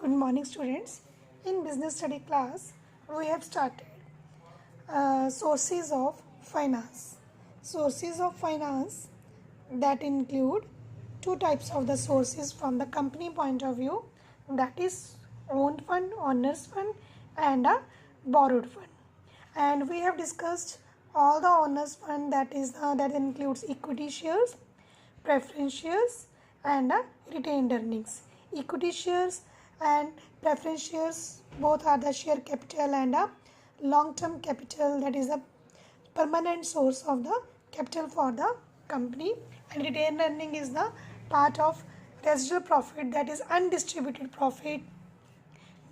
Good morning, students. In business study class, we have started sources of finance. Sources of finance that include two types of the sources from the company point of view, that is owned fund, owner's fund, and a borrowed fund. And we have discussed all the owner's fund, that includes equity shares, preference shares, and retained earnings. Equity shares and preference shares both are the share capital and a long-term capital, that is a permanent source of the capital for the company, and retained earning is the part of residual profit, that is undistributed profit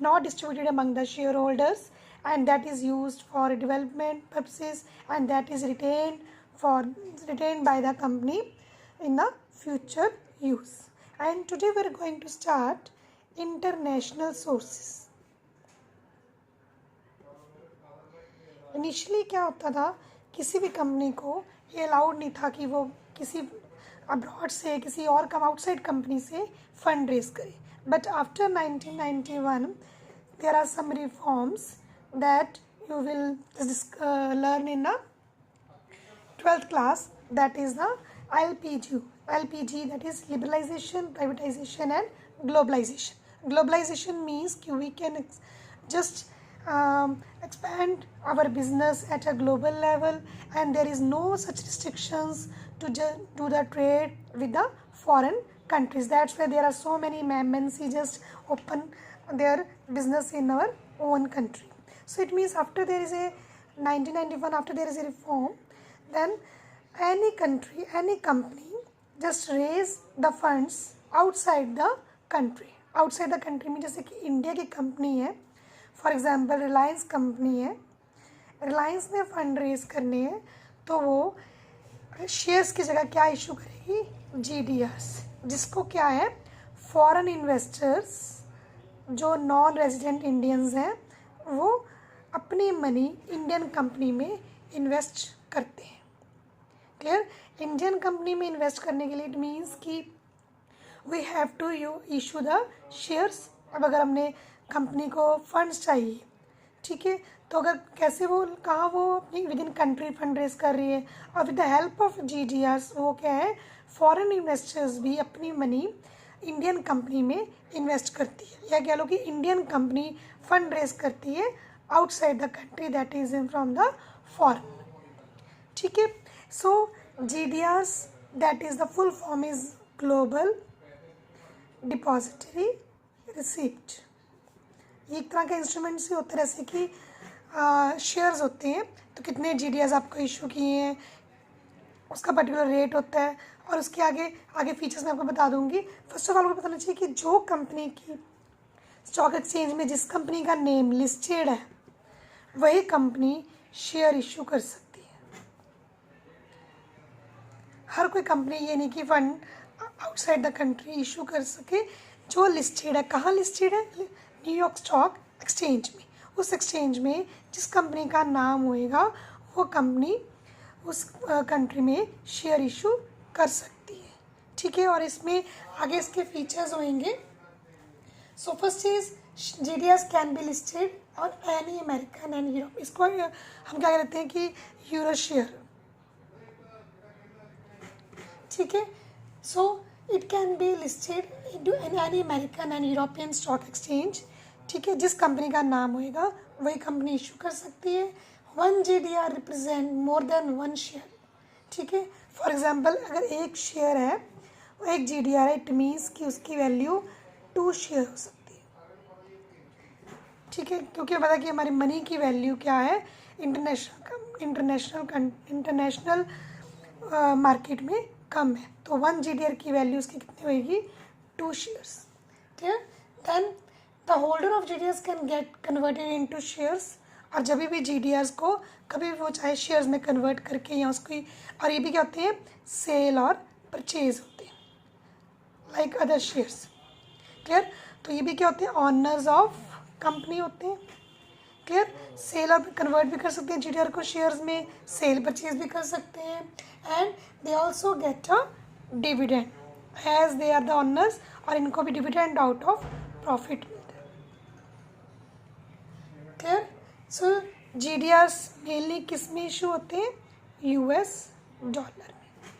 not distributed among the shareholders, and that is used for development purposes, and that is retained by the company in the future use. And today we are going to start international sources. Initially क्या होता था, किसी भी company को ये allowed नहीं था कि वो किसी अब्रॉड से किसी और आउटसाइड कंपनी से फंड रेज करे. But after 1991 there are some reforms that you will learn in the 12th class, that is the LPG, that is liberalization, privatization and globalization. Globalization means we can just expand our business at a global level, and there is no such restrictions to do the trade with the foreign countries. That's why there are so many MNC just open their business in our own country. So it means after there is a 1991, after there is a reform, then any country, any company just raise the funds outside the country. Outside the country में जैसे कि India की company है, for example Reliance company है, रिलायंस ने fund raise करने हैं तो वो शेयर्स की जगह क्या इशू करेगी, GDRs, जिसको क्या है फॉरेन इन्वेस्टर्स जो नॉन रेजिडेंट इंडियंस हैं वो अपनी मनी इंडियन कंपनी में इन्वेस्ट करते हैं. क्लियर. इंडियन कंपनी में इन्वेस्ट करने के लिए इट मीन्स कि we have to issue the shares. अब अगर हमने कंपनी को फंड्स चाहिए, ठीक है, तो अगर कैसे वो कहाँ वो अपनी with in country fund raise कर रही है, और with the help of GDRs वो क्या है फॉरेन इन्वेस्टर्स भी अपनी मनी इंडियन कंपनी में इन्वेस्ट करती है, या कह लो कि इंडियन कंपनी फंड रेज करती है outside the country, that is in from the foreign. ठीक है. सो GDRs, that is the full form is global depository receipt. ये एक तरह का इंस्ट्रूमेंट्स ही होता है, जैसे कि शेयर्स होते हैं तो कितने GDRs आपको इशू किए हैं, उसका पर्टिकुलर रेट होता है, और उसके आगे फीचर्स मैं आपको बता दूंगी. फर्स्ट ऑफ ऑल आपको बताना चाहिए कि जो कंपनी की स्टॉक एक्सचेंज में जिस कंपनी का नेम लिस्टेड है वही कंपनी शेयर इशू कर सकती है. हर कोई कंपनी ये नहीं कि fund outside the country issue कर सके. जो लिस्टेड है, कहाँ लिस्टेड है, न्यूयॉर्क स्टॉक एक्सचेंज में. उस एक्सचेंज में जिस कंपनी का नाम होएगा वो कंपनी उस कंट्री में शेयर इशू कर सकती है. ठीक है. और इसमें आगे इसके फीचर्स होंगे. So first is GDRs can be listed on any American and Europe. इसको हम क्या कहते हैं कि यूरो शेयर. ठीक है. So it can be listed in any American and European stock exchange. ठीक है. जिस कंपनी का नाम होएगा वही कंपनी इशू कर सकती है. 1 GDR represent more than 1 share. ठीक है. फॉर एग्जांपल अगर एक शेयर है वो 1 GDR है, इट मीन्स कि उसकी वैल्यू 2 शेयर हो सकती है. ठीक है. क्योंकि पता कि हमारी मनी की वैल्यू क्या है इंटरनेशनल मार्केट में कम है, तो 1 GDR की वैल्यू उसकी कितनी होगी, 2 shares. Clear. Then the holder of GDRs can get converted into shares. और जब भी GDRs को कभी भी वो चाहे शेयर्स में कन्वर्ट करके या उसको, और ये भी क्या होते हैं सेल और परचेज होते हैं लाइक अदर शेयर्स. क्लियर. तो ये भी क्या होते हैं ऑनर्स ऑफ कंपनी होते हैं. क्लियर. सेल और कन्वर्ट भी कर सकते हैं GDR को शेयर्स में, सेल परचेज भी कर सकते हैं, and they also get a dividend as they are the owners, और इनको भी डिविडेंड आउट ऑफ प्रॉफिट मिलता है. क्लियर। सो GDRs मेनली किस में इशू होते हैं? US डॉलर में,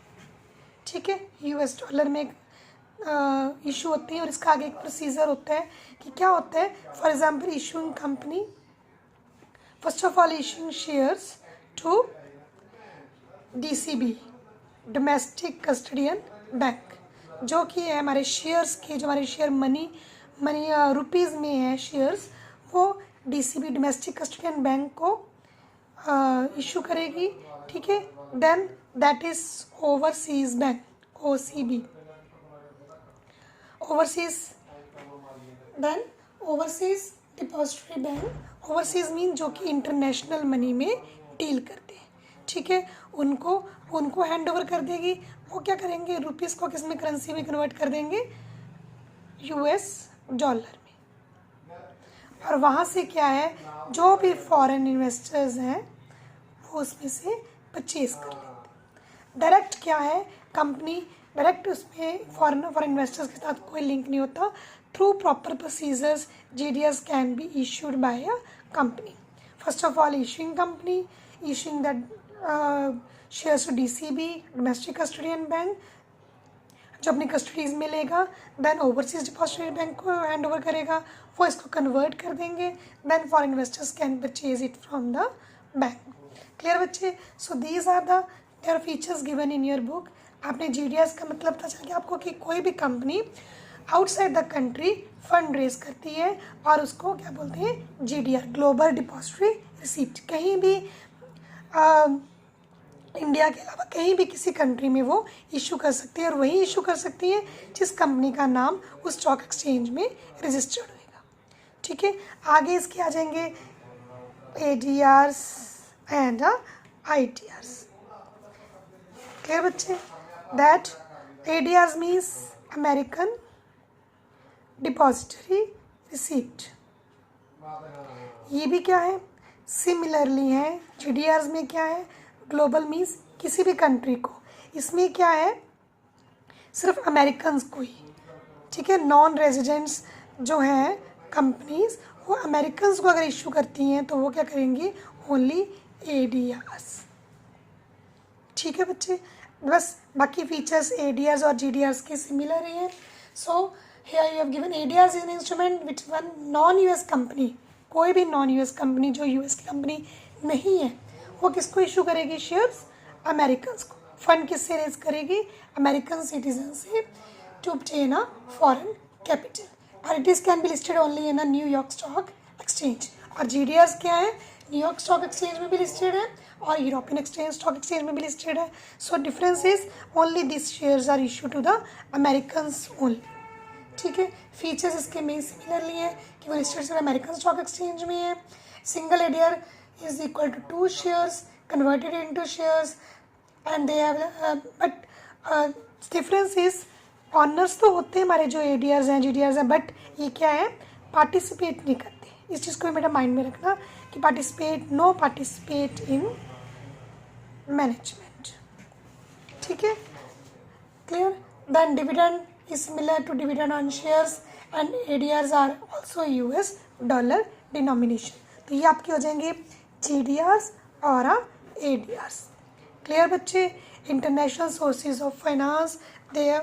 ठीक है, US डॉलर में इशू होते हैं। और इसका आगे एक प्रोसीजर होता है कि क्या होता है। For example issuing company, first of all issuing shares to DCB, domestic custodian bank, जो कि है हमारे शेयर्स के, जो हमारे शेयर मनी रुपीज़ में है शेयर्स, वो DCB डोमेस्टिक कस्टडियन बैंक को इशू करेगी, ठीक है। Then that is overseas bank, OCB, overseas, then overseas depository bank. Overseas mean जो कि इंटरनेशनल मनी में डील करते हैं, ठीक है, उनको हैंड ओवर कर देगी। वो क्या करेंगे, रुपीज़ को किस में, करेंसी में कन्वर्ट कर देंगे, US डॉलर में। और वहाँ से क्या है, जो भी फॉरेन इन्वेस्टर्स हैं वो उसमें से परचेज कर लेते हैं। डायरेक्ट क्या है, कंपनी डायरेक्ट उसमें फॉरेन इन्वेस्टर्स के साथ कोई लिंक नहीं होता। Through proper procedures GDRs can be issued by a company. First of all issuing company, issuing that shares to DCB domestic custodian bank, जो अपनी कस्टडीज में लेगा। देन ओवरसीज डिपॉजिटरी बैंक को हैंड ओवर करेगा, वो इसको कन्वर्ट कर देंगे। Then foreign investors can purchase it from the bank. Clear बच्चे। So these are there features given in your book. आपने GDRs का मतलब पता चल गया आपको कि कोई भी company outside the country fund raise करती है और उसको क्या बोलते हैं, GDR, ग्लोबल डिपॉजिटरी रिसीप्ट। कहीं भी इंडिया के अलावा कहीं भी किसी कंट्री में वो इशू कर सकती है, और वही इशू कर सकती है जिस कंपनी का नाम उस स्टॉक एक्सचेंज में रजिस्टर्ड होएगा, ठीक है। आगे इसके आ जाएंगे ADRs एंड IDRs। क्लियर बच्चे। That ADRs means American depository receipt. ये भी क्या है, सिमिलरली है। GDRs में क्या है, ग्लोबल मीन्स किसी भी कंट्री को। इसमें क्या है, सिर्फ अमेरिकन्स को ही, ठीक है। नॉन रेजिडेंट्स जो हैं कंपनीज, वो अमेरिकन्स को अगर इशू करती हैं तो वो क्या करेंगी, ओनली ADRs, ठीक है बच्चे। बस बाकी फीचर्स ADRs और GDRs के सिमिलर ही हैं। So here you have given ADRs is an instrument which one non US company, कोई भी नॉन US कंपनी जो US की कंपनी नहीं है, वो किसको इशू करेगी, शेयर्स, अमेरिकन्स को। फंड किससे रेज करेगी, अमेरिकन सिटीजन से, to obtain a foreign capital. और it is can be listed only in a New York stock exchange. और GDRs क्या है, न्यूयॉर्क स्टॉक एक्सचेंज में भी लिस्टेड है और यूरोपियन स्टॉक एक्सचेंज में भी लिस्टेड है। So difference is only this shares are issue to the Americans only, ठीक है। फीचर्स इसके में सिमिलरली है कि वो लिस्टेड अमेरिकन स्टॉक एक्सचेंज में है। Single ADR is equal to 2 shares converted into shares and they have but difference is owners तो होते हैं हमारे जो ADRs हैं GDRs हैं, बट ये क्या है, पार्टिसिपेट नहीं करते। इस चीज़ को मेरा माइंड में रखना कि नो पार्टिसिपेट इन मैनेजमेंट, ठीक है। Clear. Then dividend is similar to dividend on shares and ADRs are also US dollar denomination. तो ये आपके हो जाएंगे GDRs और ADRs। क्लियर बच्चे। International sources of finance, there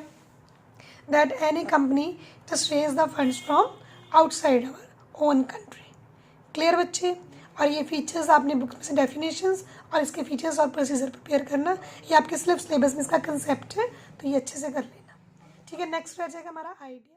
that any company just raise the funds from outside our own country. Clear बच्चे। और ये फीचर्स आपने बुक में से डेफिनेशंस और इसके फीचर्स और प्रोसीजर प्रिपेयर करना, ये आपके सिलेबस में इसका कंसेप्ट है, तो ये अच्छे से कर लेना, ठीक है। नेक्स्ट रह जाएगा हमारा आइडिया।